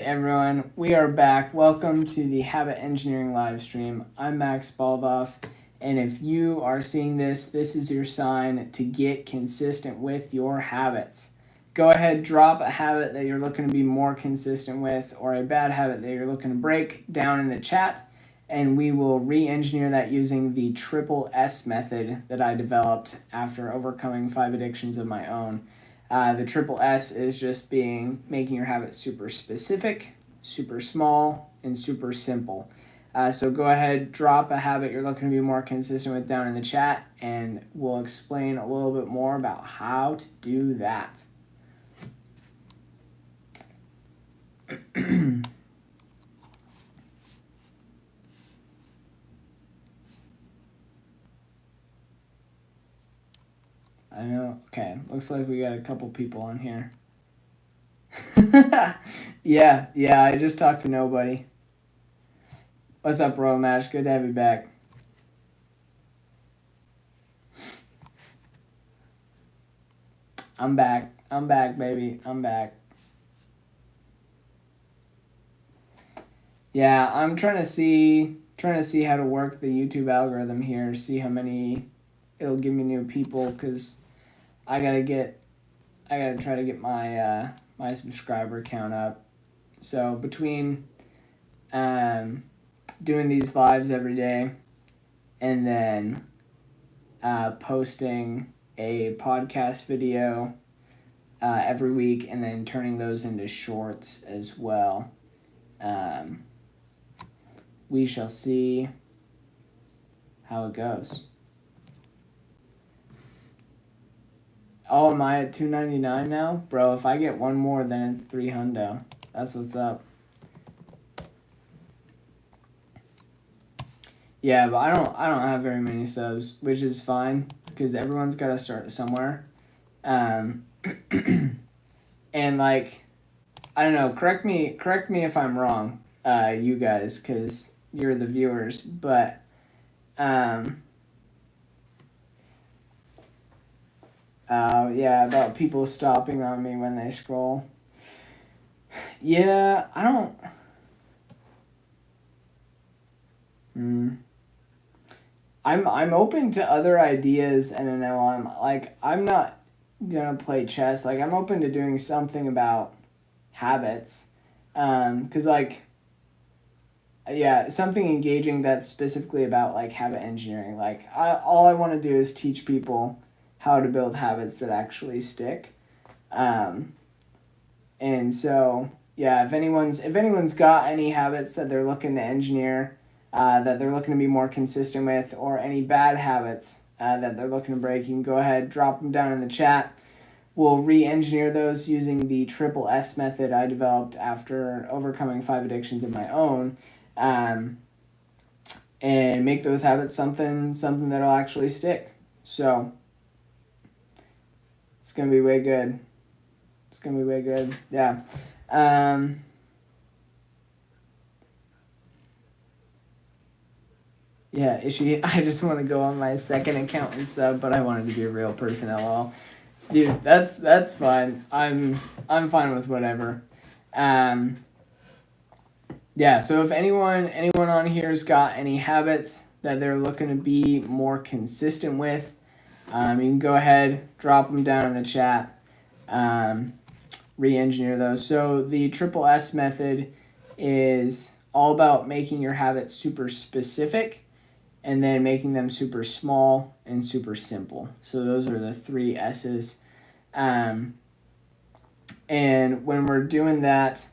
Everyone, we are back. Welcome to the Habit Engineering live stream. I'm Max Baldoff, and if you are seeing this is your sign to get consistent with your habits. Go ahead, drop a habit that you're looking to be more consistent with, or a bad habit that you're looking to break down in the chat, and we will re-engineer that using the triple S method that I developed after overcoming 5 addictions of my own. The triple S is just making your habits super specific, super small, and super simple. So go ahead, drop a habit you're looking to be more consistent with down in the chat, and we'll explain a little bit more about how to do that. I know. Okay, looks like we got a couple people on here. yeah, I just talked to nobody. What's up, bro, Match? Good to have you back. I'm back. I'm back, baby. I'm back. Yeah, I'm trying to see how to work the YouTube algorithm here, see how many it'll give me new people, because I gotta try to get my my subscriber count up. So between doing these lives every day and then posting a podcast video every week and then turning those into shorts as well. We shall see how it goes. Oh, am I at $2.99 now? Bro, if I get one more, then it's $300. That's what's up. Yeah, but I don't have very many subs, which is fine because everyone's got to start somewhere. And like, I don't know. Correct me if I'm wrong, you guys, because you're the viewers. But yeah, about people stopping on me when they scroll. Yeah, I don't. I'm open to other ideas, and an I'm not gonna play chess. Like, I'm open to doing something about habits, cause like, yeah, something engaging that's specifically about like habit engineering. Like, all I want to do is teach people how to build habits that actually stick. And so yeah, if anyone's got any habits that they're looking to engineer, that they're looking to be more consistent with, or any bad habits that they're looking to break, you can go ahead, drop them down in the chat. We'll re-engineer those using the triple S method I developed after overcoming 5 addictions of my own, and make those habits something that'll actually stick. So it's gonna be way good. Yeah. Yeah, Ishi, I just want to go on my second account and sub, but I wanted to be a real person, lol. Dude, that's fine. I'm fine with whatever. Yeah, so if anyone on here's got any habits that they're looking to be more consistent with, you can go ahead, drop them down in the chat, re-engineer those. So the triple S method is all about making your habits super specific and then making them super small and super simple. So those are the 3 S's. And when we're doing that,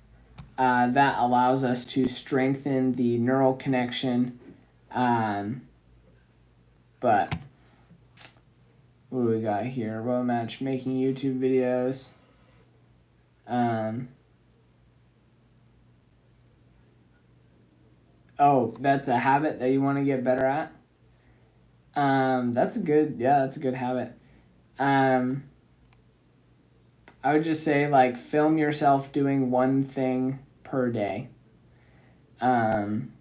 that allows us to strengthen the neural connection. But what do we got here? Row match, making YouTube videos. Oh, that's a habit that you want to get better at? That's a good habit. I would just say, like, film yourself doing one thing per day. I'm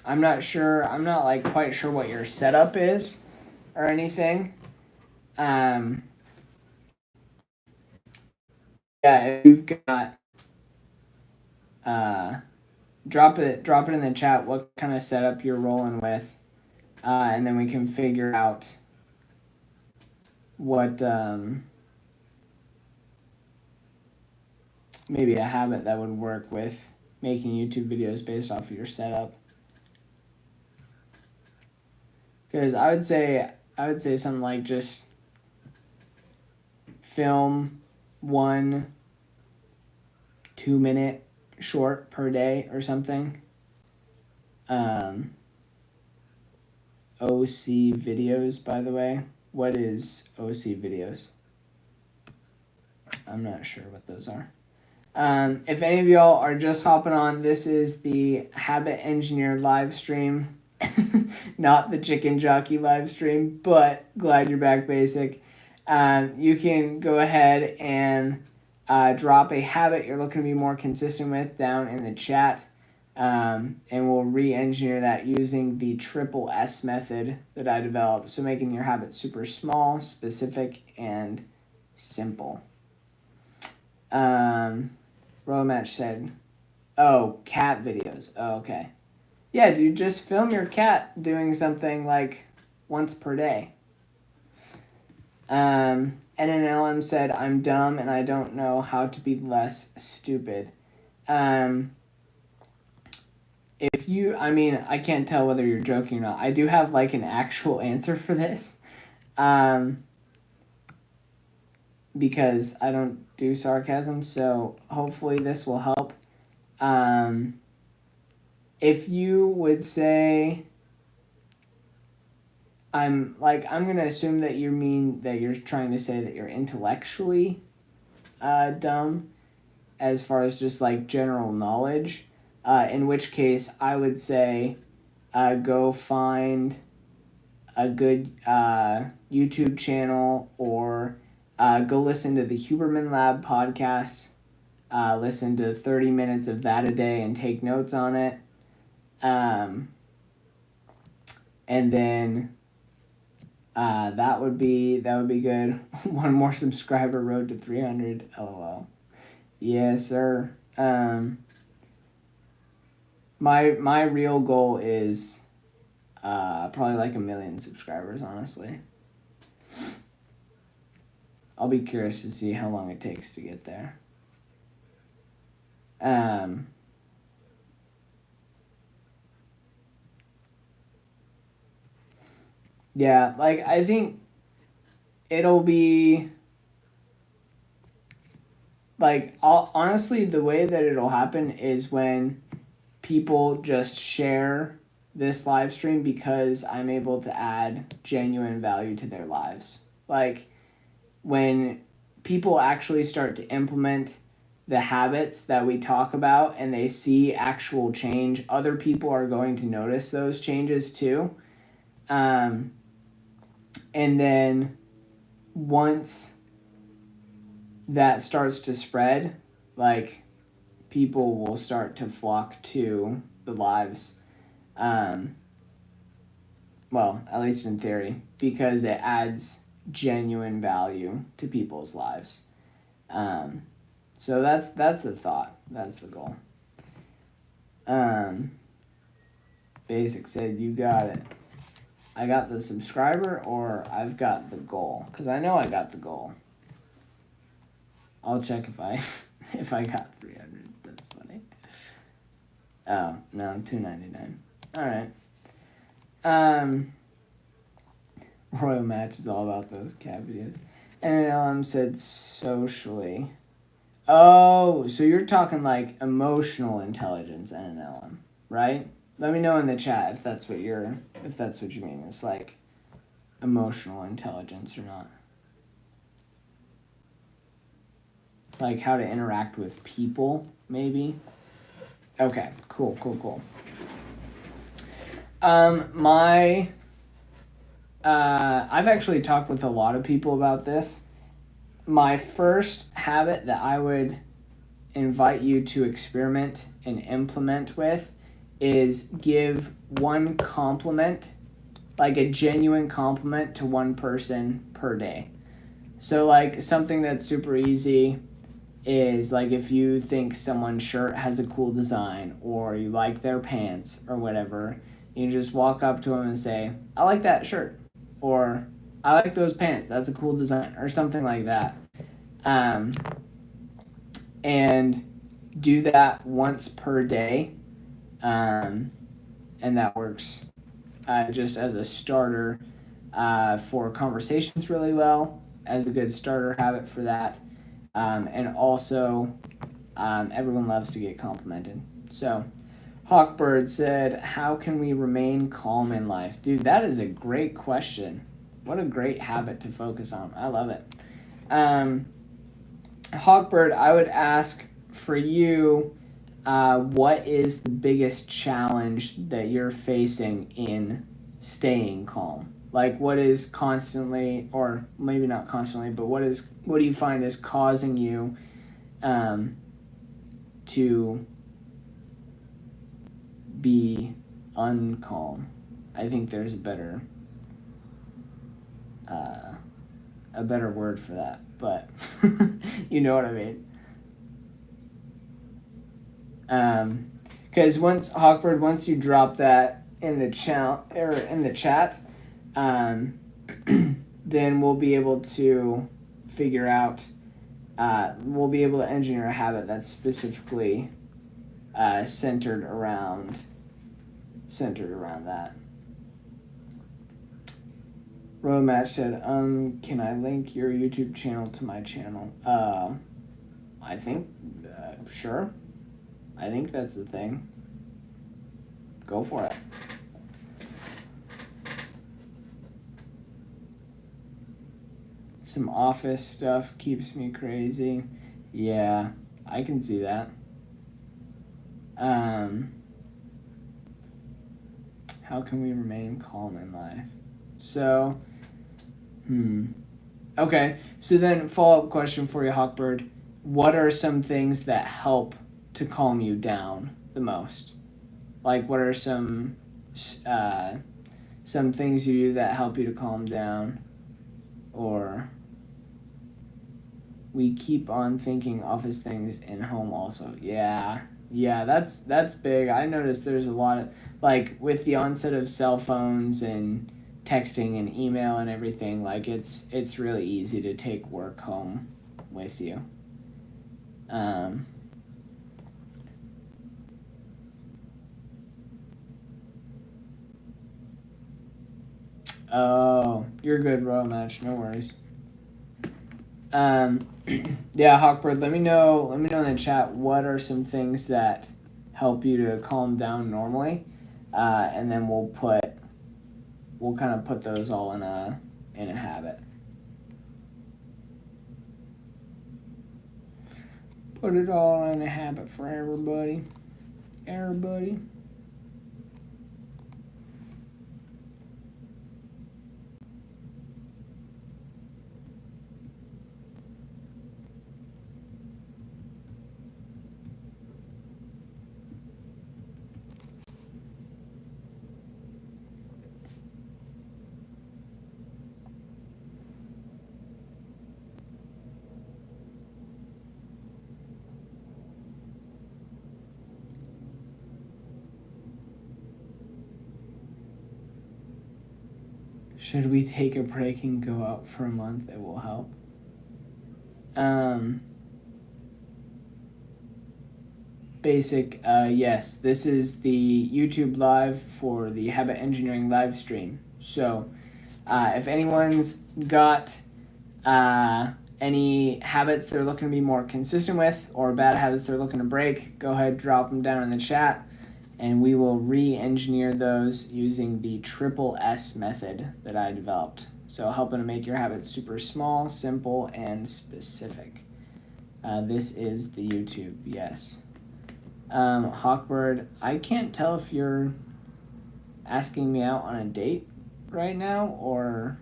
not like quite sure what your setup is or anything. Yeah, if you've got drop it in the chat what kind of setup you're rolling with, and then we can figure out what maybe a habit that would work with making YouTube videos based off of your setup. Because I would say something like just film 1 2-minute short per day or something. OC videos, by the way. What is OC videos? I'm not sure what those are. If any of y'all are just hopping on, this is the Habit Engineer live stream. Not the Chicken Jockey live stream, but glad you're back, Basic. You can go ahead and drop a habit you're looking to be more consistent with down in the chat, and we'll re-engineer that using the triple S method that I developed. So making your habits super small, specific, and simple. Romatch said, oh, cat videos. Oh, okay. Yeah, dude, just film your cat doing something like once per day. NNLM said, I'm dumb and I don't know how to be less stupid. I can't tell whether you're joking or not. I do have like an actual answer for this. Because I don't do sarcasm, so hopefully this will help. If you would say, I'm going to assume that you mean that you're trying to say that you're intellectually dumb as far as just like general knowledge, in which case I would say go find a good YouTube channel or go listen to the Huberman Lab podcast. Listen to 30 minutes of that a day and take notes on it. And then that would be good. One more subscriber, road to 300. LOL. Yes, sir. My real goal is probably like 1 million subscribers, honestly. I'll be curious to see how long it takes to get there. Yeah, like I think it'll be like honestly the way that it'll happen is when people just share this live stream because I'm able to add genuine value to their lives. Like when people actually start to implement the habits that we talk about and they see actual change, other people are going to notice those changes too. And then once that starts to spread, like people will start to flock to the lives. Well, at least in theory, because it adds genuine value to people's lives. So that's the thought. That's the goal. Basic said, you got it. I got the subscriber or I've got the goal? Because I know I got the goal. I'll check if I got 300. That's funny. Oh, no, $2.99. All right. Royal Match is all about those cat videos. NLM said socially. Oh, so you're talking like emotional intelligence, NLM, right? Let me know in the chat if that's what you mean. It's like emotional intelligence or not. Like how to interact with people, maybe. Okay, cool. I've actually talked with a lot of people about this. My first habit that I would invite you to experiment and implement with is give one compliment, like a genuine compliment to one person per day. So like something that's super easy. is like if you think someone's shirt has a cool design or you like their pants or whatever, you just walk up to them and say, I like that shirt, or I like those pants, that's a cool design, or something like that. Um, and do that once per day. And that works just as a starter for conversations really well, as a good starter habit for that. And also, everyone loves to get complimented. So, Hawkbird said, how can we remain calm in life? Dude, that is a great question. What a great habit to focus on. I love it. Hawkbird, I would ask for you, what is the biggest challenge that you're facing in staying calm? Like, what is constantly, or maybe not constantly, but what do you find is causing you to be uncalm? I think there's a better word for that, but you know what I mean. Because once you drop that in the chat, then we'll be able to figure out. We'll be able to engineer a habit that's specifically centered around that. Road Match said, can I link your YouTube channel to my channel? I think, sure. I think that's the thing. Go for it. Some office stuff keeps me crazy. Yeah, I can see that. How can we remain calm in life? So, okay, so then follow-up question for you, Hawkbird. What are some things that help to calm you down the most? Like, what are some things you do that help you to calm down? Or we keep on thinking office things in home also. Yeah, that's big. I noticed there's a lot of, like, with the onset of cell phones and texting and email and everything, like it's really easy to take work home with you. Oh, you're good, Royal Match. No worries. Yeah, Hawkbird, let me know in the chat what are some things that help you to calm down normally, and then we'll kind of put those all in a habit. Put it all in a habit for everybody. Should we take a break and go out for a month? It will help. Basic, yes. This is the YouTube live for the Habit Engineering live stream. So, if anyone's got any habits they're looking to be more consistent with, or bad habits they're looking to break, go ahead, drop them down in the chat, and we will re-engineer those using the triple S method that I developed. So helping to make your habits super small, simple, and specific. This is the YouTube, yes. Hawkbird, I can't tell if you're asking me out on a date right now or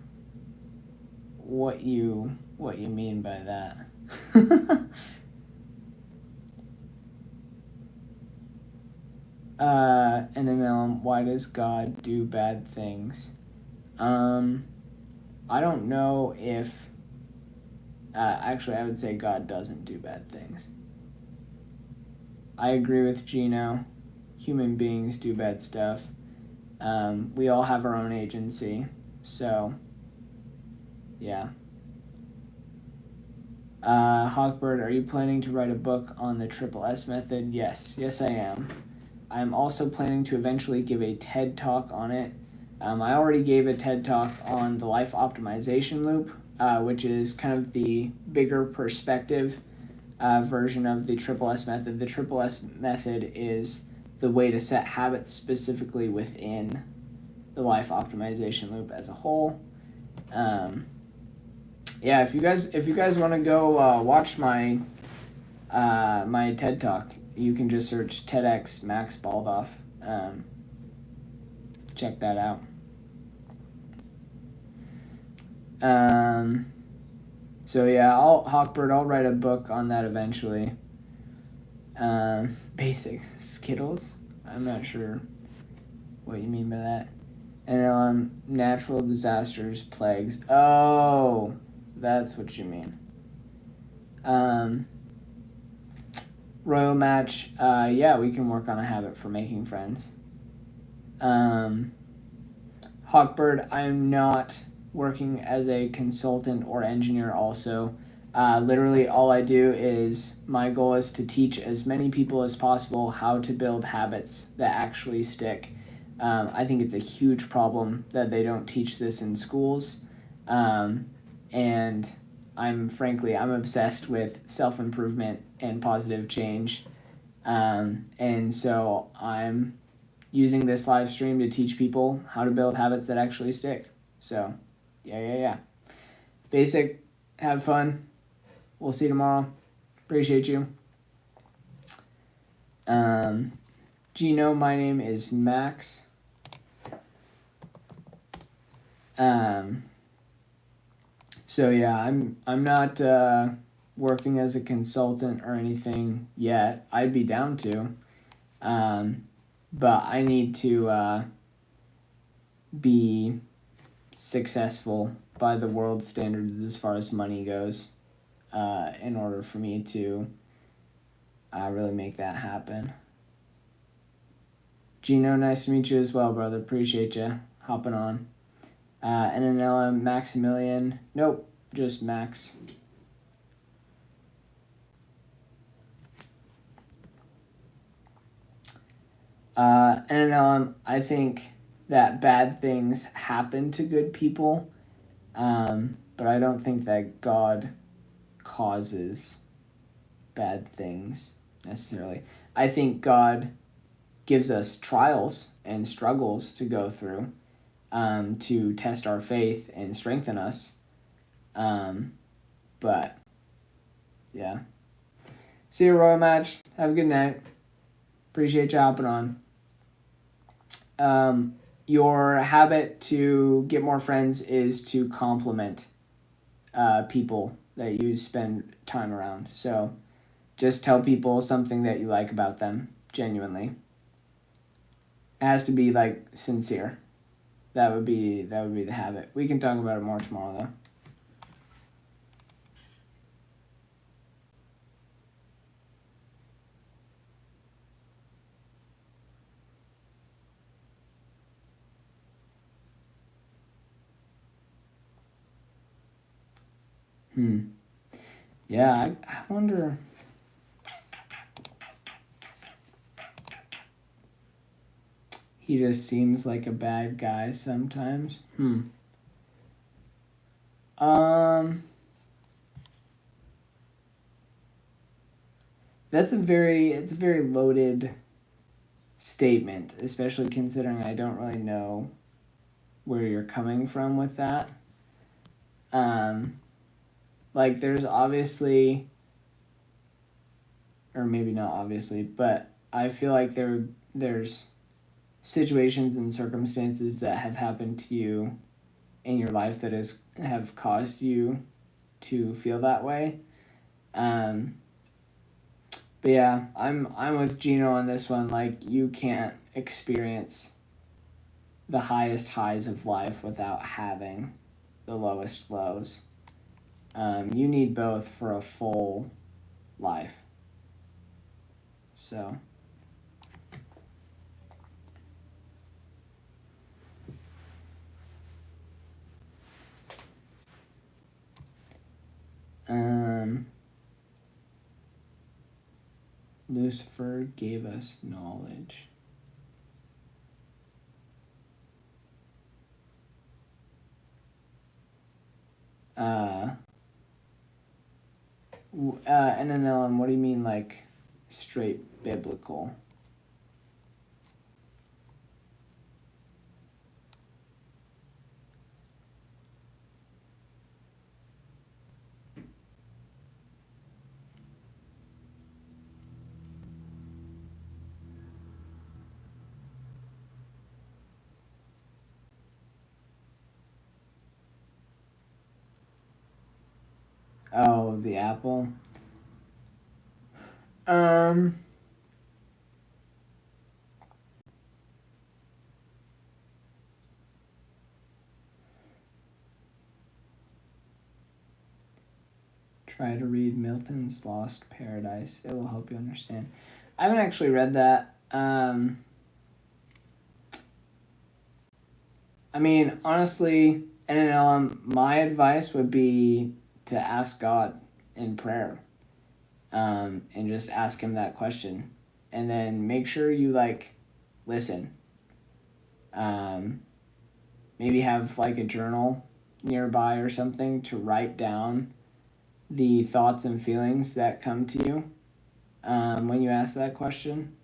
what you mean by that. NML, why does God do bad things? I don't know if Actually, I would say God doesn't do bad things. I agree with Gino. Human beings do bad stuff. We all have our own agency. So, yeah. Hawkbird, are you planning to write a book on the Triple S method? Yes, I am. I'm also planning to eventually give a TED Talk on it. I already gave a TED Talk on the life optimization loop, which is kind of the bigger perspective version of the Triple S method. The Triple S method is the way to set habits specifically within the life optimization loop as a whole. Yeah, if you guys want to go watch my my TED Talk, you can just search TEDx Max Baldoff. Check that out. So yeah, Hawkbird, I'll write a book on that eventually. Basic Skittles. I'm not sure what you mean by that. And natural disasters, plagues. Oh, that's what you mean. Royal match. Yeah, we can work on a habit for making friends. Hawkbird, I'm not working as a consultant or engineer also. Literally all I do is, my goal is to teach as many people as possible how to build habits that actually stick. I think it's a huge problem that they don't teach this in schools. And I'm obsessed with self-improvement and positive change. And so I'm using this live stream to teach people how to build habits that actually stick. So, yeah. Basic, have fun. We'll see you tomorrow. Appreciate you. Gino, my name is Max. So yeah, I'm not working as a consultant or anything yet. I'd be down to. But I need to be successful by the world standards as far as money goes, in order for me to really make that happen. Gino, nice to meet you as well, brother. Appreciate you hopping on. NNL Maximilian. Nope, just Max. NNL, I think that bad things happen to good people, but I don't think that God causes bad things necessarily. I think God gives us trials and struggles to go through, to test our faith and strengthen us. But yeah. See you, Royal Match. Have a good night. Appreciate you hopping on. Your habit to get more friends is to compliment people that you spend time around. So just tell people something that you like about them, genuinely. It has to be like sincere. That would be the habit. We can talk about it more tomorrow though. Yeah, I wonder. He just seems like a bad guy sometimes. It's a very loaded statement, especially considering I don't really know where you're coming from with that. Like there's obviously, or maybe not obviously, but I feel like there's situations and circumstances that have happened to you in your life that have caused you to feel that way. But yeah, I'm with Gino on this one. Like, you can't experience the highest highs of life without having the lowest lows. You need both for a full life. So. Lucifer gave us knowledge. NNLM, what do you mean, like, straight biblical? Oh, the apple. Try to read Milton's Lost Paradise. It will help you understand. I haven't actually read that. I mean, honestly, NNLM, my advice would be to ask God in prayer, and just ask him that question, and then make sure you listen. Maybe have like a journal nearby or something to write down the thoughts and feelings that come to you when you ask that question,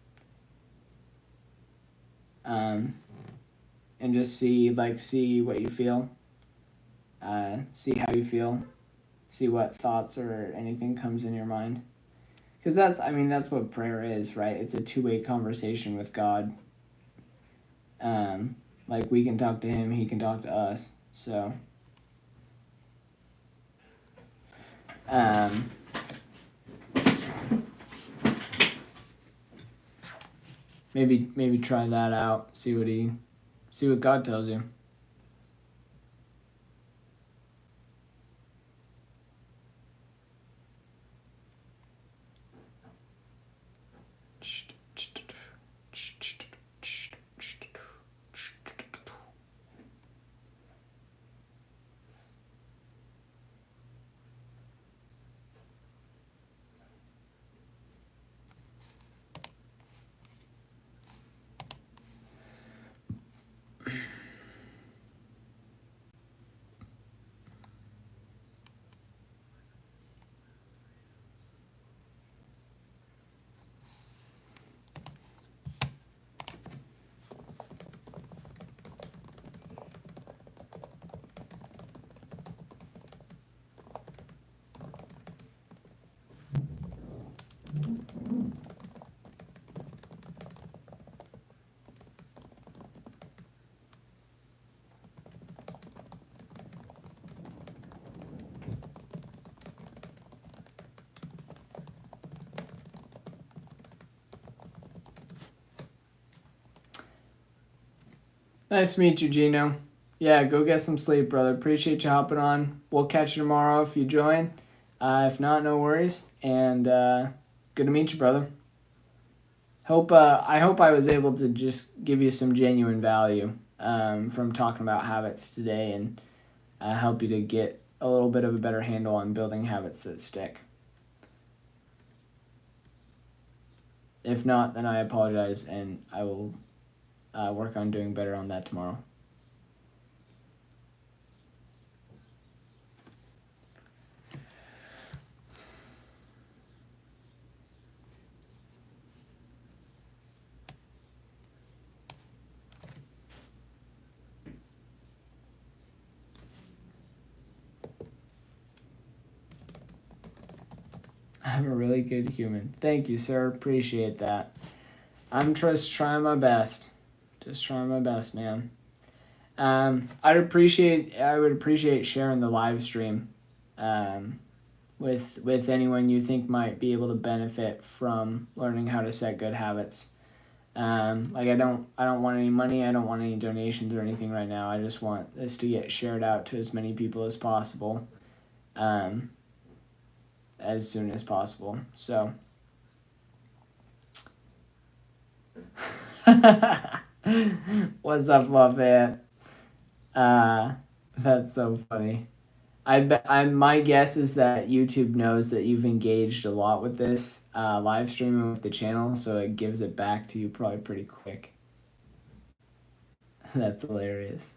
and just see what you feel, see how you feel, see what thoughts or anything comes in your mind, because that's what prayer is, right? It's a two-way conversation with God. Like, we can talk to him, he can talk to us. So maybe try that out. See what God tells you. Nice to meet you, Gino. Yeah, go get some sleep, brother. Appreciate you hopping on. We'll catch you tomorrow if you join. If not, no worries. And good to meet you, brother. I hope I was able to just give you some genuine value from talking about habits today, and help you to get a little bit of a better handle on building habits that stick. If not, then I apologize, and I will work on doing better on that tomorrow. I'm a really good human. Thank you, sir. Appreciate that. I'm just trying my best. Just trying my best, man. I would appreciate sharing the live stream with anyone you think might be able to benefit from learning how to set good habits. I don't want any money. I don't want any donations or anything right now. I just want this to get shared out to as many people as possible. um, as soon as possible. So, what's up, Lafayette? That's so funny. My guess is that YouTube knows that you've engaged a lot with this live streaming with the channel, so it gives it back to you probably pretty quick. That's hilarious.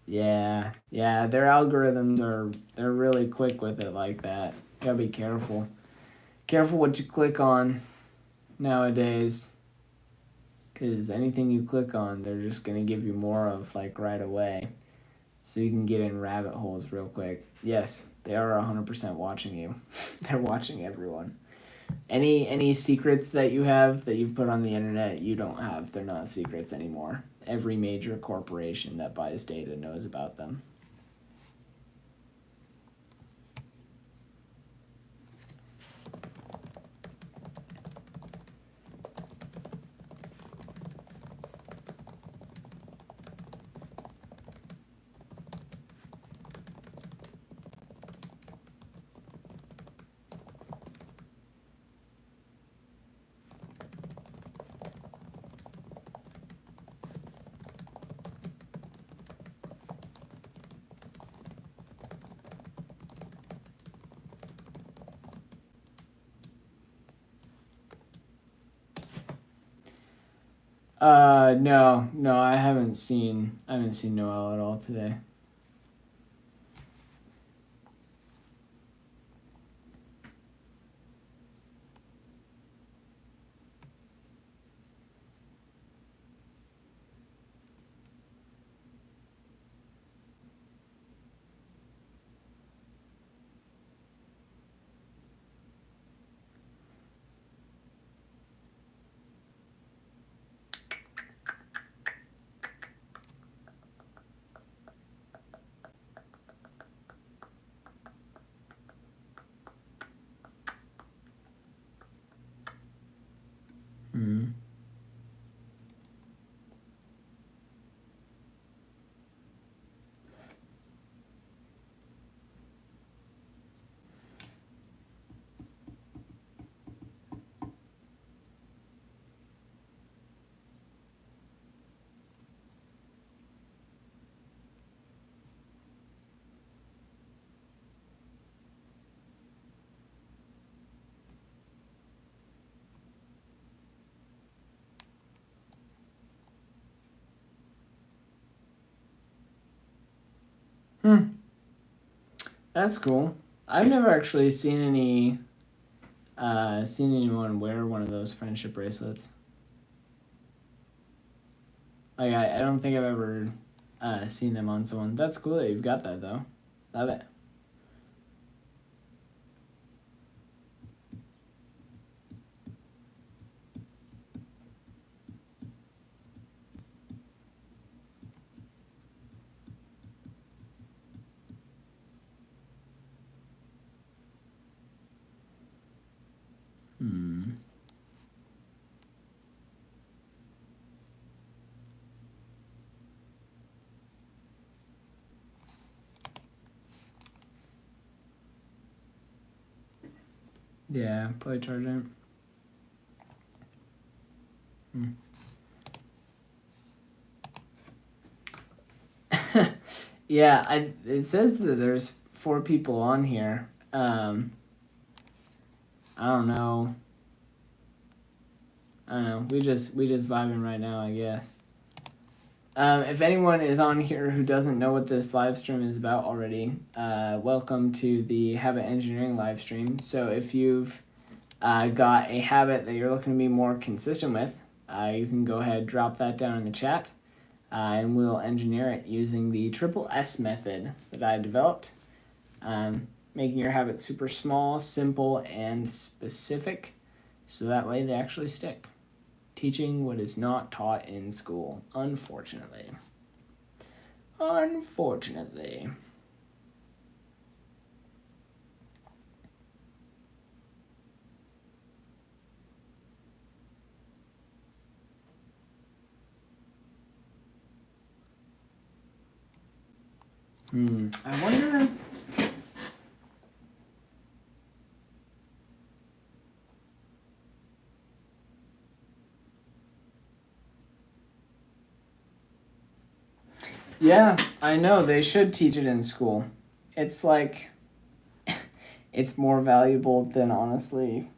Yeah, their algorithms they're really quick with it like that. You gotta be careful. Careful what you click on nowadays, because anything you click on, they're just gonna give you more of like right away, so you can get in rabbit holes real quick. Yes, they are 100% watching you. They're watching everyone. Any secrets that you have that you've put on the internet you don't have, they're not secrets anymore. Every major corporation that buys data knows about them. No, I haven't seen Noel at all today. Hmm. That's cool. I've never actually seen anyone wear one of those friendship bracelets. Like I don't think I've ever seen them on someone. That's cool that you've got that though. Love it. Hmm. Yeah, play charging. Hmm. Yeah, it says that there's 4 people on here. I don't know. I don't know. We just vibing right now, I guess. If anyone is on here who doesn't know what this live stream is about already, welcome to the Habit Engineering live stream. So if you've got a habit that you're looking to be more consistent with, you can go ahead, drop that down in the chat, and we'll engineer it using the triple S method that I developed, making your habits super small, simple, and specific, so that way they actually stick. Teaching what is not taught in school, unfortunately. Unfortunately. I wonder. Yeah, I know. They should teach it in school. It's like, it's more valuable than honestly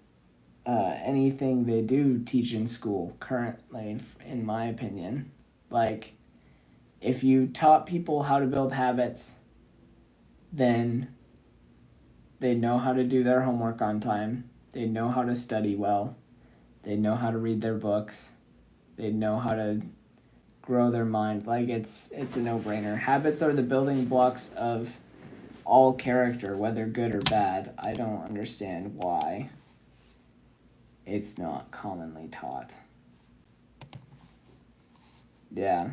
anything they do teach in school currently, in my opinion. Like, if you taught people how to build habits, then they know how to do their homework on time. They know how to study well. They know how to read their books. They know how to grow their mind. Like, it's a no-brainer. Habits are the building blocks of all character, whether good or bad. I don't understand why it's not commonly taught. Yeah.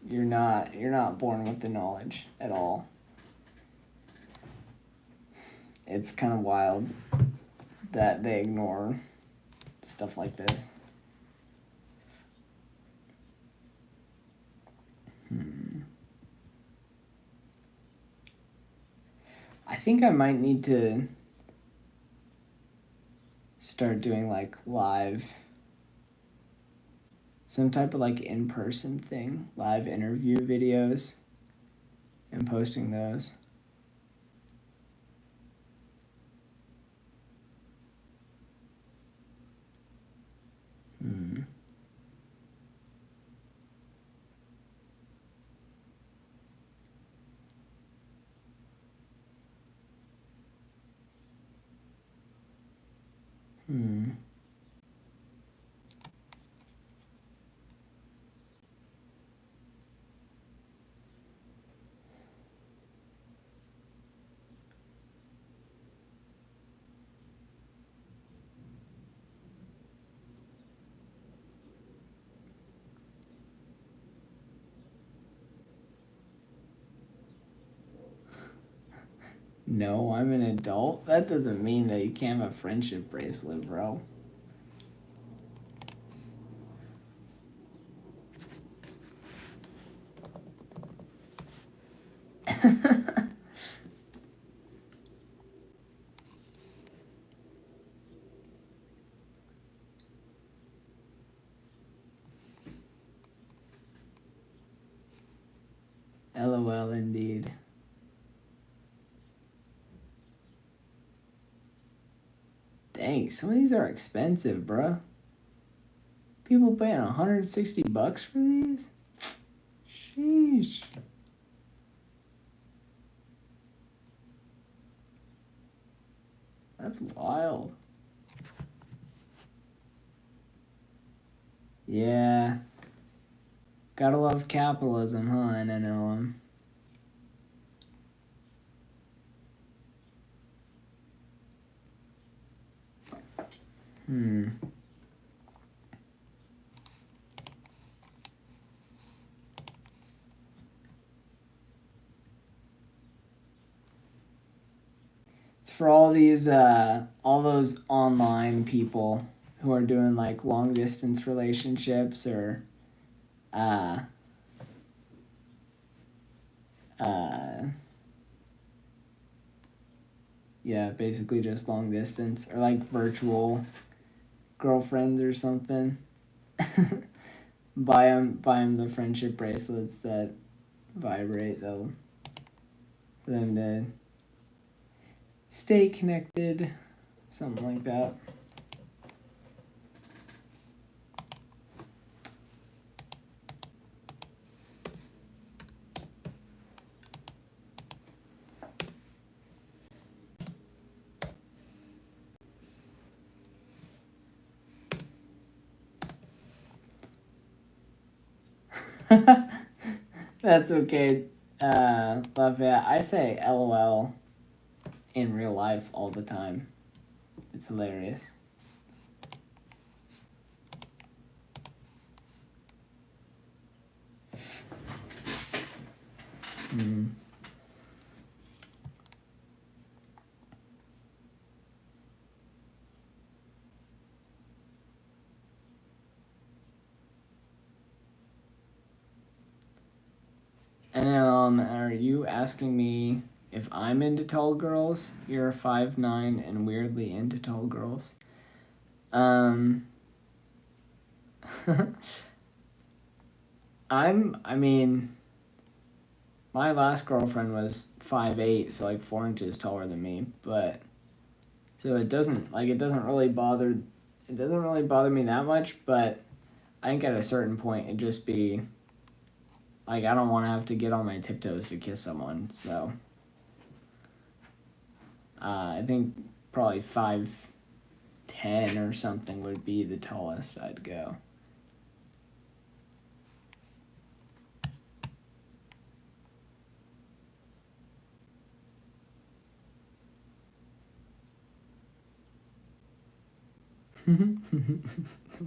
You're not born with the knowledge at all. It's kind of wild that they ignore stuff like this. I think I might need to start doing like some type of like in-person thing, live interview videos, and posting those. No, I'm an adult. That doesn't mean that you can't have a friendship bracelet, bro. LOL, indeed. Dang, some of these are expensive, bruh. People paying $160 for these? Sheesh. That's wild. Yeah. Gotta love capitalism, huh, NNOM? It's for all these, all those online people who are doing like long distance relationships or, yeah, basically just long distance or like virtual girlfriends or something. buy them the friendship bracelets that vibrate though, for them to stay connected, something like that. That's okay. Lafayette, I say LOL in real life all the time. It's hilarious. And are you asking me if I'm into tall girls? You're 5'9" and weirdly into tall girls. I mean, my last girlfriend was 5'8", so like 4 inches taller than me, but so it doesn't really bother me that much, but I think at a certain point it'd just be like I don't want to have to get on my tiptoes to kiss someone, so I think probably 5'10" or something would be the tallest I'd go.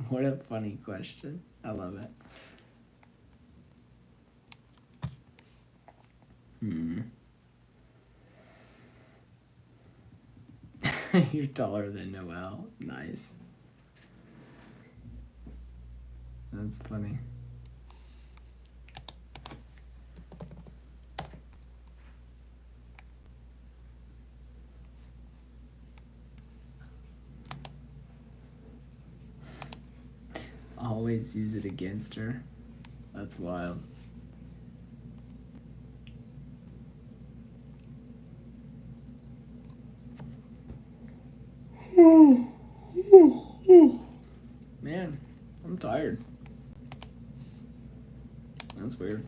What a funny question. I love it. You're taller than Noelle. Nice. That's funny. Always use it against her. That's wild. Man, I'm tired. That's weird.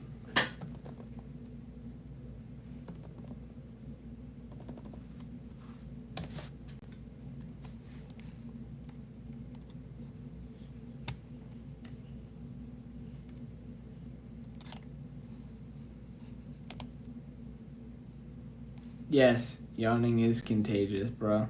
Yes, yawning is contagious, bro.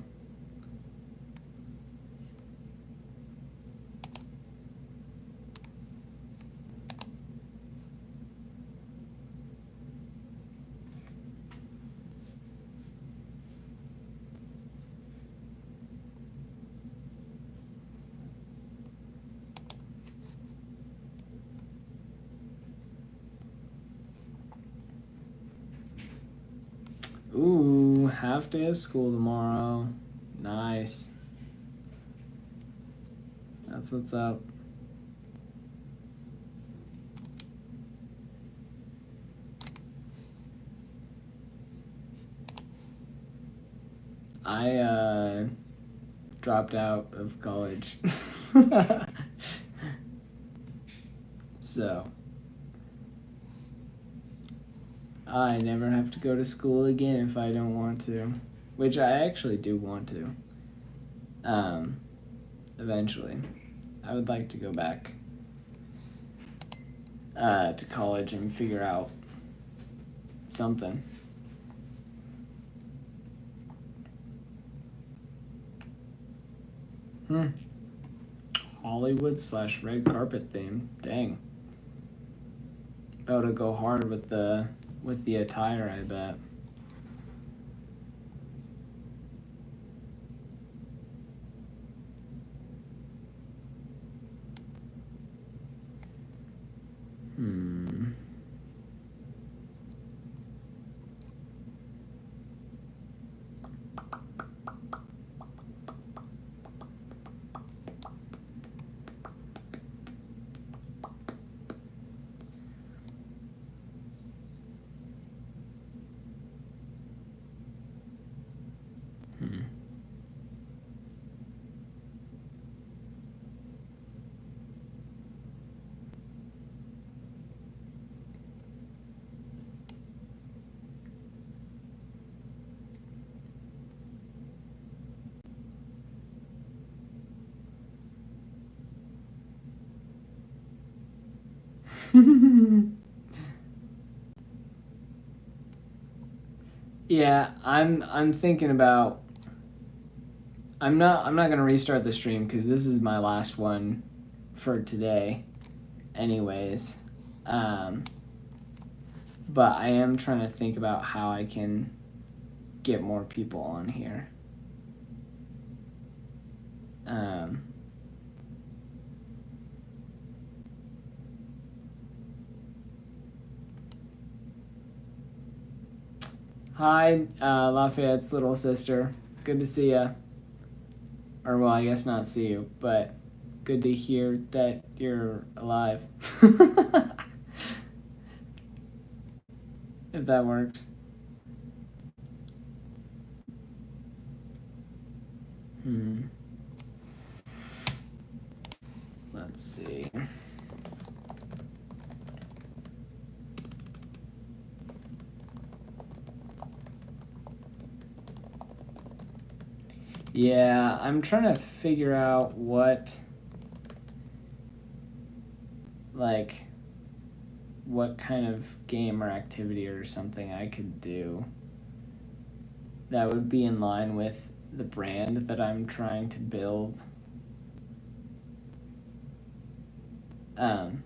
Ooh, half day of school tomorrow. Nice. That's what's up. I dropped out of college. So I never have to go to school again if I don't want to, which I actually do want to. Eventually, I would like to go back to college and figure out something. Hollywood/red carpet theme. Dang. About to go hard with the attire, I bet. Yeah, I'm thinking about. I'm not gonna restart the stream because this is my last one for today, anyways. But I am trying to think about how I can get more people on here. Hi, Lafayette's little sister. Good to see you. Or, well, I guess not see you, but good to hear that you're alive. If that works. Let's see. Yeah, I'm trying to figure out what kind of game or activity or something I could do that would be in line with the brand that I'm trying to build. I'm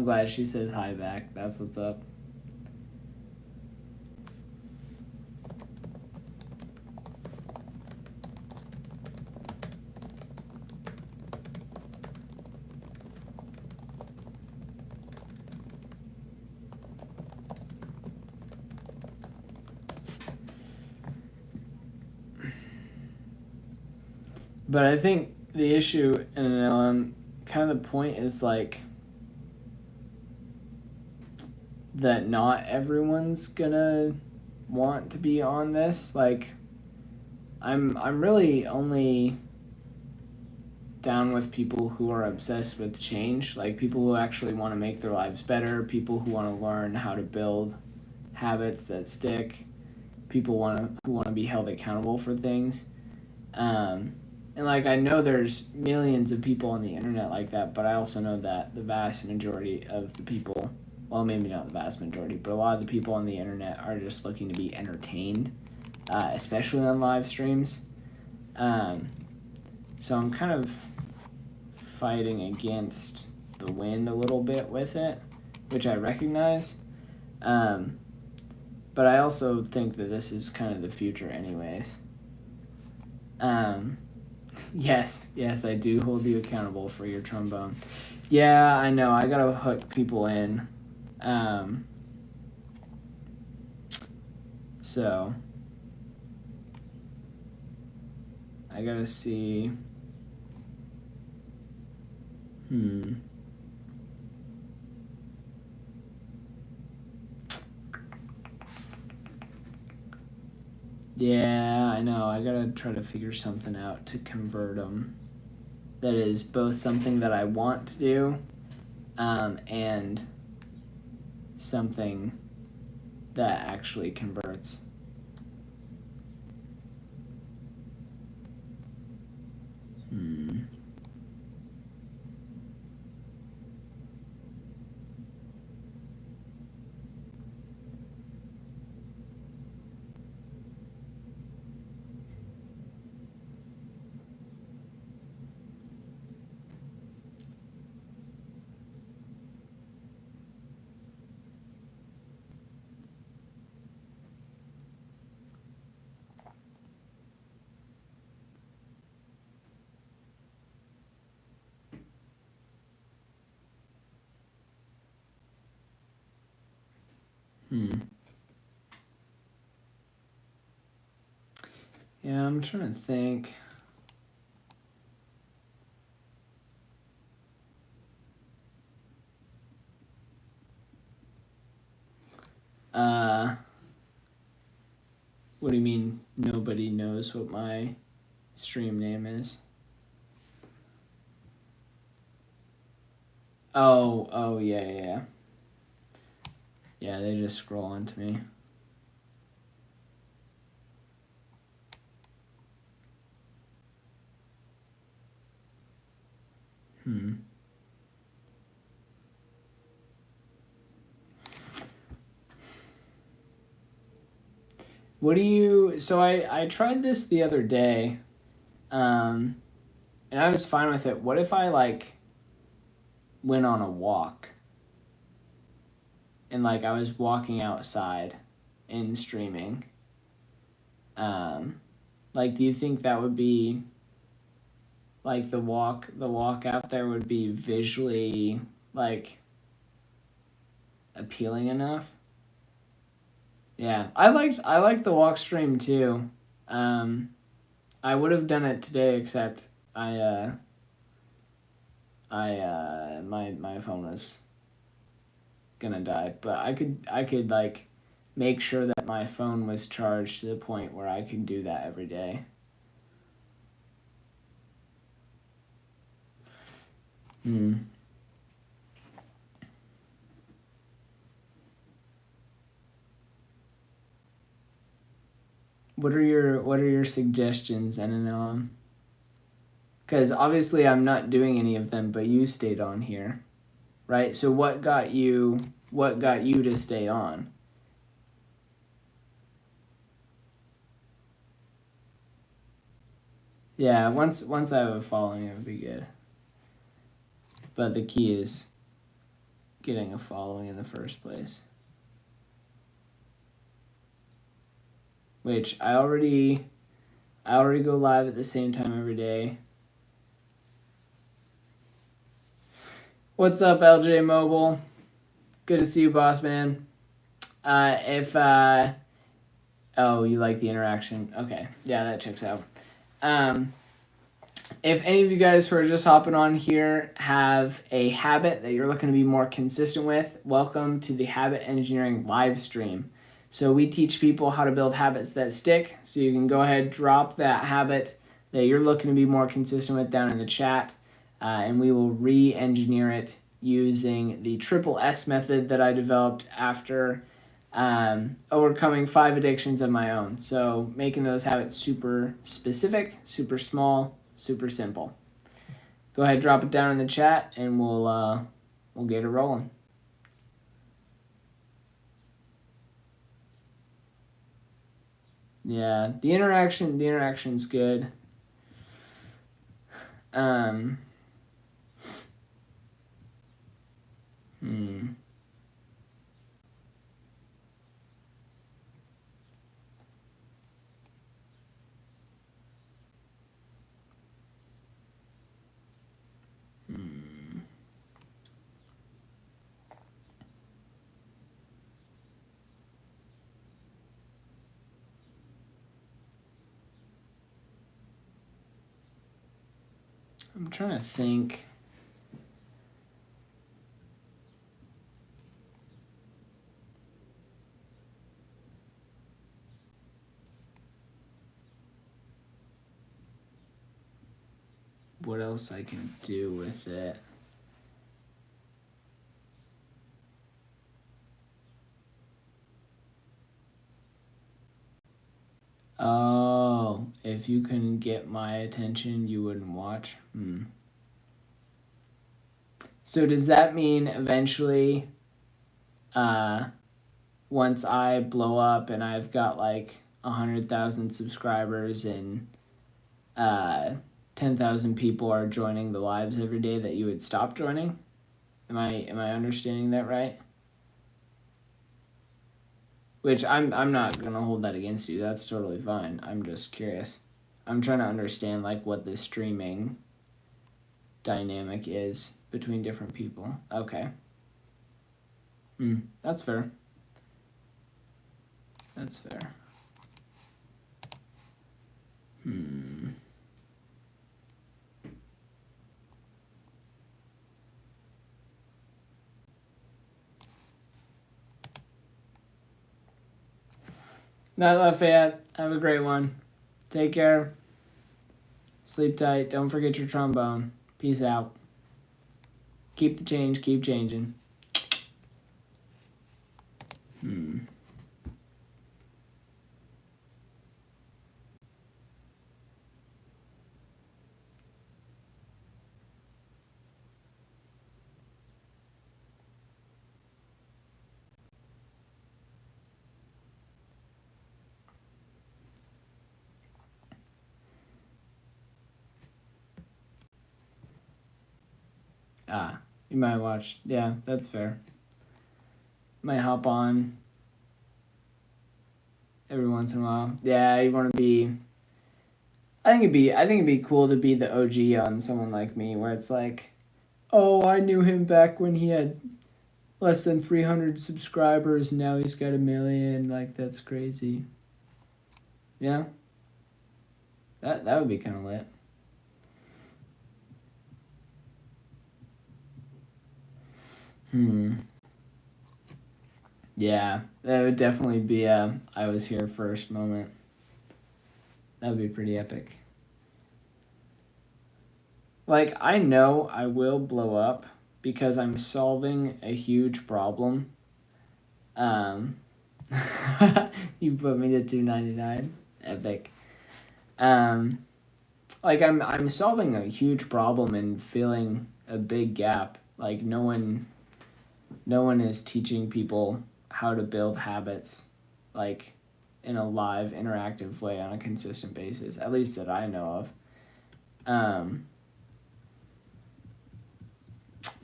glad she says hi back. That's what's up. But I think the issue, and kind of the point is like that not everyone's gonna want to be on this. Like, I'm really only down with people who are obsessed with change, like people who actually want to make their lives better, people who want to learn how to build habits that stick, people who want to be held accountable for things. And like I know there's millions of people on the internet like that, but I also know that the vast majority of the people, well, maybe not the vast majority, but a lot of the people on the internet are just looking to be entertained, especially on live streams. So I'm kind of fighting against the wind a little bit with it, which I recognize. But I also think that this is kind of the future anyways. Yes, I do hold you accountable for your trombone. Yeah, I know. I gotta hook people in. So I gotta see. Yeah, I know. I gotta try to figure something out to convert them. That is both something that I want to do, and something that actually converts. Yeah, I'm trying to think. What do you mean nobody knows what my stream name is? Oh, yeah. Yeah, they just scroll onto me. What do you? So I tried this the other day, and I was fine with it. What if I like went on a walk, and like I was walking outside, and streaming? Like, do you think that would be like the walk out there would be visually like appealing enough? Yeah, I liked the walk stream too. I would have done it today, except I my phone was gonna die. But I could like make sure that my phone was charged to the point where I could do that every day. Hmm. What are your suggestions, NNLM? Because obviously I'm not doing any of them, but you stayed on here, right? So what got you to stay on? Yeah, once I have a following, it would be good. But the key is getting a following in the first place. Which I already go live at the same time every day. What's up, LJ Mobile? Good to see you, boss man. If oh, you like the interaction? Okay, yeah, that checks out. If any of you guys who are just hopping on here have a habit that you're looking to be more consistent with, welcome to the Habit Engineering live stream. So we teach people how to build habits that stick. So you can go ahead, drop that habit that you're looking to be more consistent with down in the chat, and we will re-engineer it using the triple S method that I developed after overcoming 5 addictions of my own. So making those habits super specific, super small, super simple. Go ahead, drop it down in the chat, and we'll get it rolling. Yeah, the interaction's good. Hmm. I'm trying to think. What else I can do with it. Oh, if you couldn't get my attention, you wouldn't watch? So does that mean eventually, once I blow up and I've got like 100,000 subscribers and 10,000 people are joining the lives every day, that you would stop joining? Am I understanding that right? Which I'm not gonna hold that against you. That's totally fine. I'm just curious. I'm trying to understand like what the streaming dynamic is between different people. Okay. That's fair. That's fair. Night, Lafayette. Have a great one. Take care. Sleep tight. Don't forget your trombone. Peace out. Keep the change. Keep changing. You might watch. Yeah, that's fair. Might hop on every once in a while. Yeah, you want to be. I think it'd be cool to be the OG on someone like me, where it's like, oh, I knew him back when he had less than 300 subscribers. Now he's got 1 million. Like, that's crazy. Yeah. That would be kind of lit. Yeah, that would definitely be a I was here first moment. That would be pretty epic. Like, I know I will blow up because I'm solving a huge problem. You put me to 299. Epic. Like I'm solving a huge problem and filling a big gap. Like no one is teaching people how to build habits like in a live interactive way on a consistent basis, at least that I know of.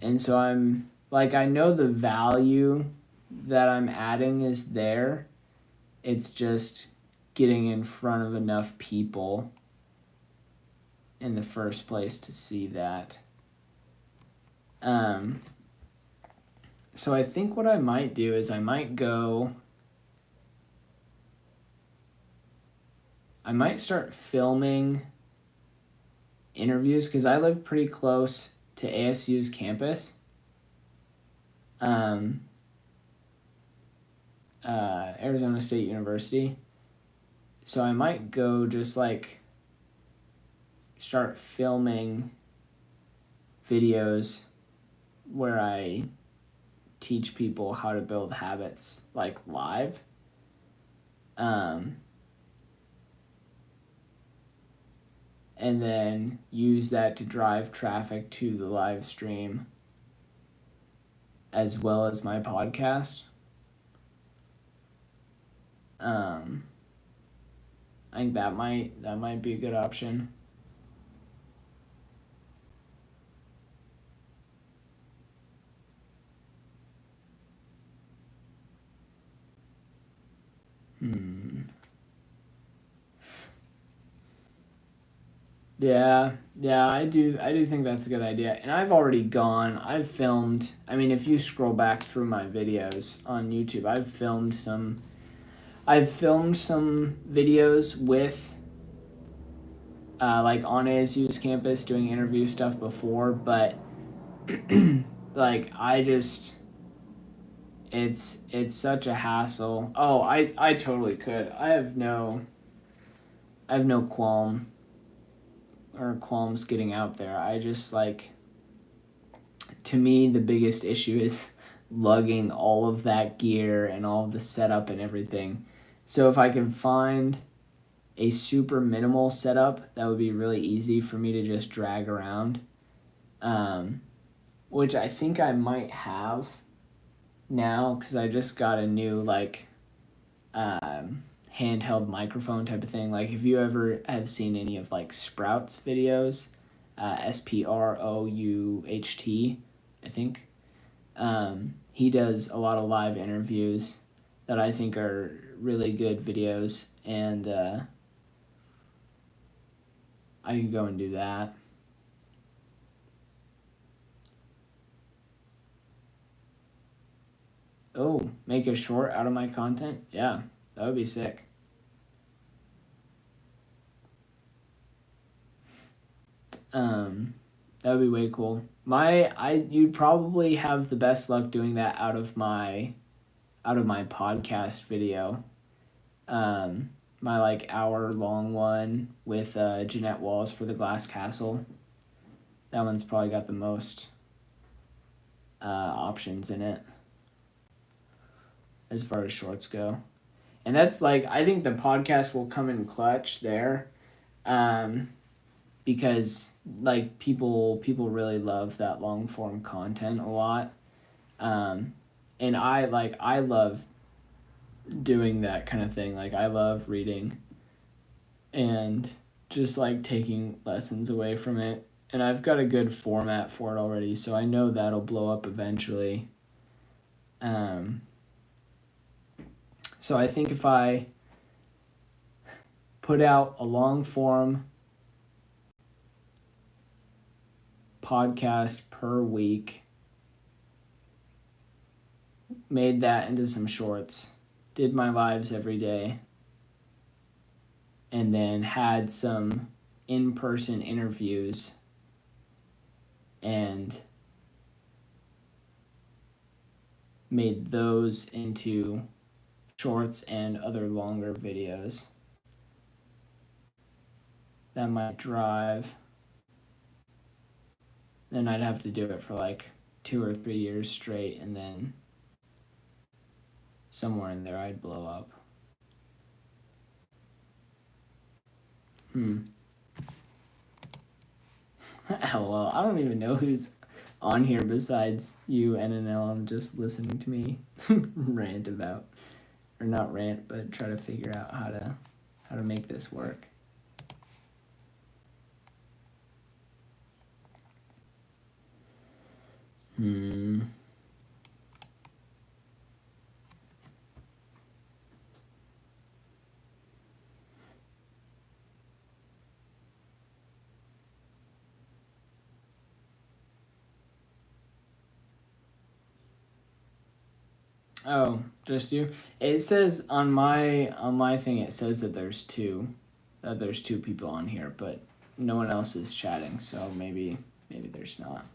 And so I'm like, I know the value that I'm adding is there. It's just getting in front of enough people in the first place to see that. So I think what I might do is I might start filming interviews because I live pretty close to ASU's campus. Arizona State University. So I might go just like start filming videos where I teach people how to build habits like live. And then use that to drive traffic to the live stream as well as my podcast. I think that might be a good option. Yeah, I do think that's a good idea. And I've filmed, I mean, if you scroll back through my videos on YouTube, I've filmed some videos with like on ASU's campus doing interview stuff before, but like it's such a hassle. Oh, I totally could. I have no qualms getting out there. I just like, to me, the biggest issue is lugging all of that gear and all of the setup and everything. So if I can find a super minimal setup, that would be really easy for me to just drag around, which I think I might have now because I just got a new like handheld microphone type of thing. Like if you ever have seen any of like Sprout's videos, Sprouht, I think. He does a lot of live interviews that I think are really good videos, and I could go and do that. Oh, make a short out of my content? Yeah, that would be sick. That would be way cool. You'd probably have the best luck doing that out of my podcast video. My like hour-long one with Jeanette Walls for the Glass Castle. That one's probably got the most options in it as far as shorts go. And that's like, I think the podcast will come in clutch there, because like people really love that long form content a lot, and I love doing that kind of thing. Like I love reading and just like taking lessons away from it, and I've got a good format for it already, so I know that'll blow up eventually. So I think if I put out a long form podcast per week made that into some shorts, did my lives every day, and then had some in-person interviews and made those into shorts and other longer videos. That might drive. Then I'd have to do it for like 2 or 3 years straight, and then somewhere in there I'd blow up. LOL. I don't even know who's on here besides you, NNL. I'm just listening to me rant about, or not rant, but try to figure out how to make this work. Oh, just you? It says on my thing, it says that there's two people on here, but no one else is chatting, so maybe there's not.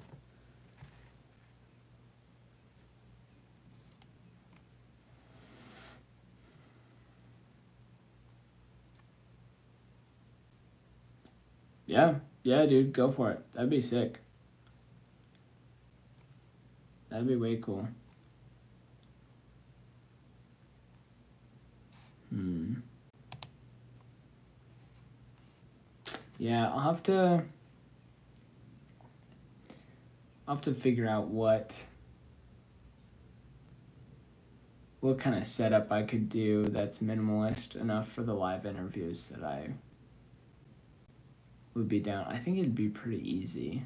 Yeah, dude, go for it. That'd be sick. That'd be way cool. Yeah, I'll have to figure out what kind of setup I could do that's minimalist enough for the live interviews that I would be down. I think it'd be pretty easy.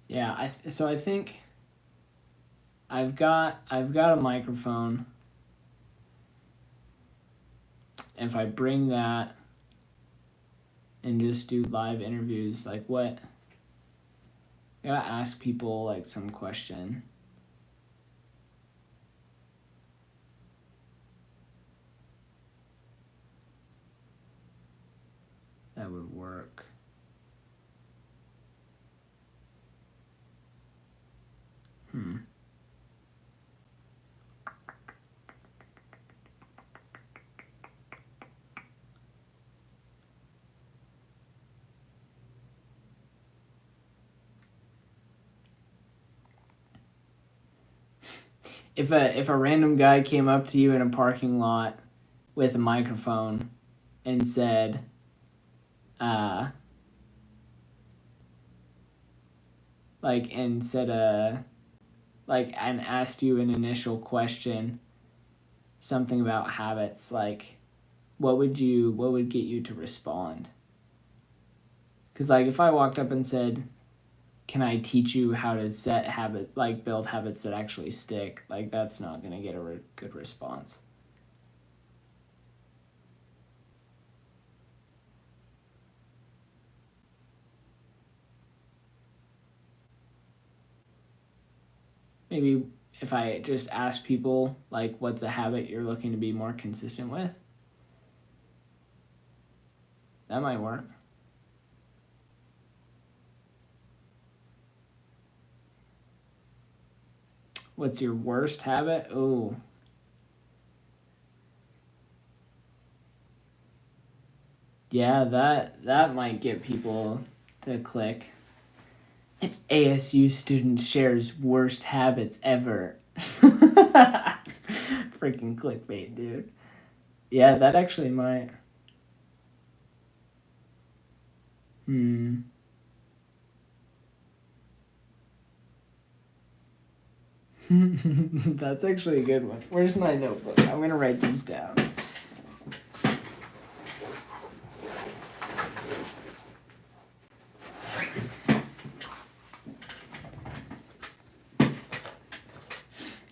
Yeah, I think I've got a microphone. And if I bring that and just do live interviews, like what? I gotta ask people like some question. That would work. If a random guy came up to you in a parking lot with a microphone and said, and asked you an initial question, something about habits, like what would get you to respond? Because like if I walked up and said, can I teach you how to build habits that actually stick? Like that's not gonna get a good response. Maybe if I just ask people, like, what's a habit you're looking to be more consistent with? That might work. What's your worst habit? Oh. Yeah, that might get people to click. An ASU student shares worst habits ever. Freaking clickbait, dude. Yeah, that actually might. That's actually a good one. Where's my notebook? I'm gonna write these down.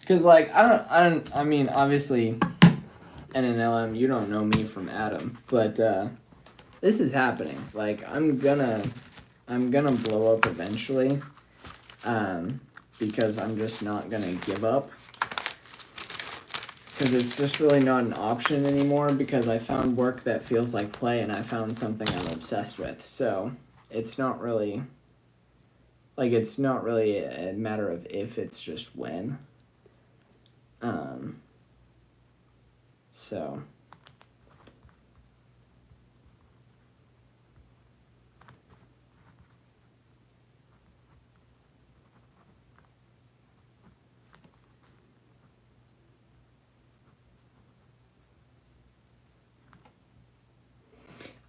Because, like, I mean, obviously, NNLM, you don't know me from Adam, but this is happening. Like, I'm gonna blow up eventually, because I'm just not gonna give up. Because it's just really not an option anymore, because I found work that feels like play, and I found something I'm obsessed with. So it's not really, like, it's not really a matter of if, it's just when. So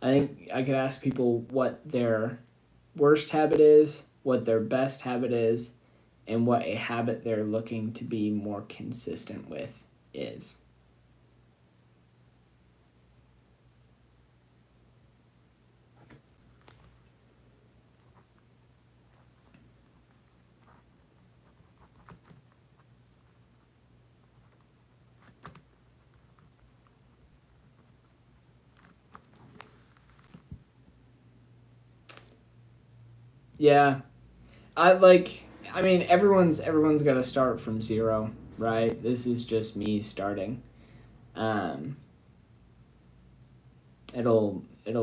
I think I could ask people what their worst habit is, what their best habit is, and what a habit they're looking to be more consistent with is. Yeah. I mean, everyone's got to start from zero, right? This is just me starting. It'll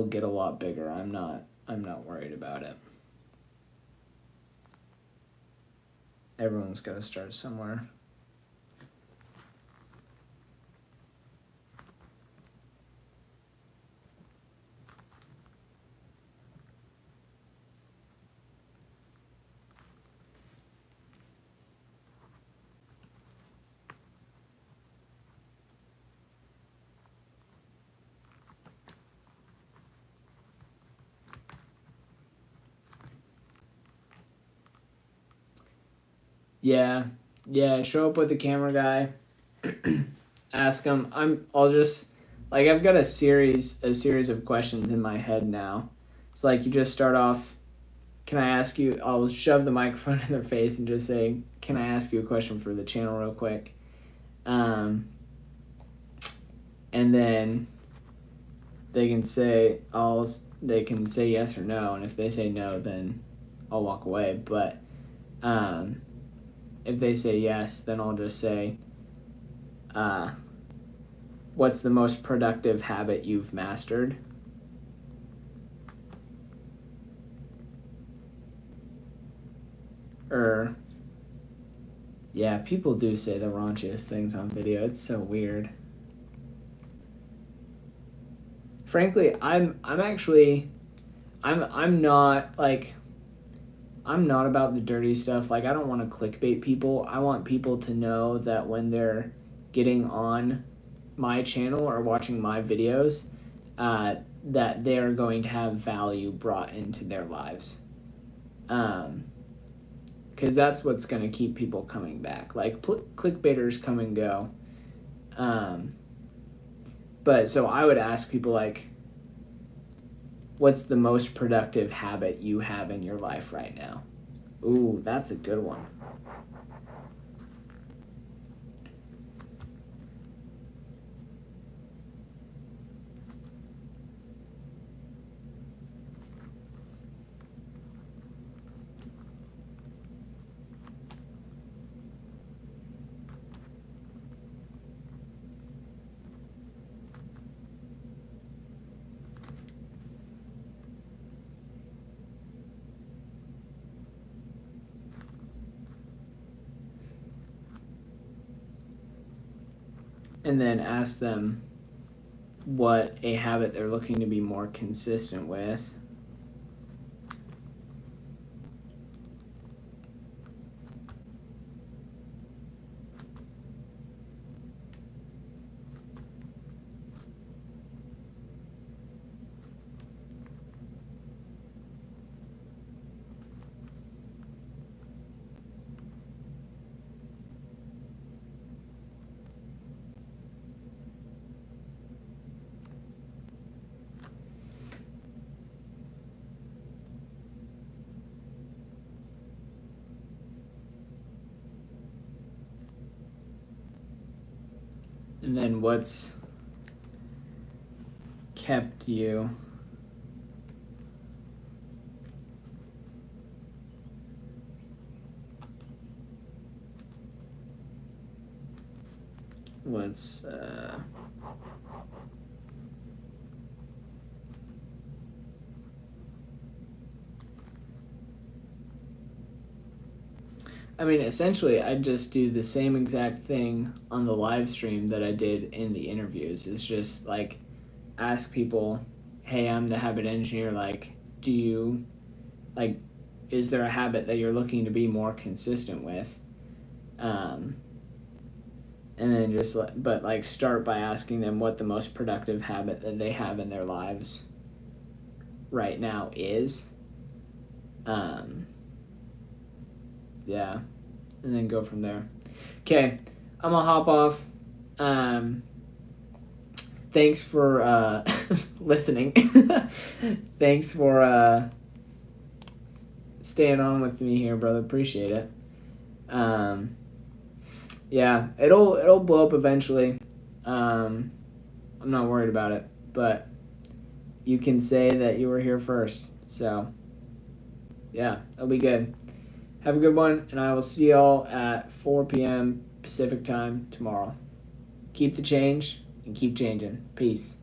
get a lot bigger. I'm not worried about it. Everyone's got to start somewhere. Yeah. Yeah, show up with the camera guy. Ask him. I'll just, like, I've got a series of questions in my head now. It's like you just start off, can I ask you, I'll shove the microphone in their face and just say, can I ask you a question for the channel real quick? And then they can say yes or no, and if they say no, then I'll walk away. But if they say yes, then I'll just say, what's the most productive habit you've mastered? Or, yeah, people do say the raunchiest things on video. It's so weird. Frankly, I'm not, like, I'm not about the dirty stuff. Like, I don't want to clickbait people. I want people to know that when they're getting on my channel or watching my videos, that they are going to have value brought into their lives. Because that's what's going to keep people coming back. Like, clickbaiters come and go. But so I would ask people, like, what's the most productive habit you have in your life right now? Ooh, that's a good one. And then ask them what a habit they're looking to be more consistent with. And then what's kept you what's I mean, essentially, I just do the same exact thing on the live stream that I did in the interviews. It's just like ask people, hey, I'm the habit engineer. Like, do you, like, is there a habit that you're looking to be more consistent with? And then but like start by asking them what the most productive habit that they have in their lives right now is. Yeah, and then go from there. Okay, I'm gonna hop off. Thanks for listening. Thanks for staying on with me here, brother. Appreciate it. Yeah, it'll blow up eventually. I'm not worried about it, but you can say that you were here first. So, yeah, it'll be good. Have a good one, and I will see y'all at 4 p.m. Pacific time tomorrow. Keep the change and keep changing. Peace.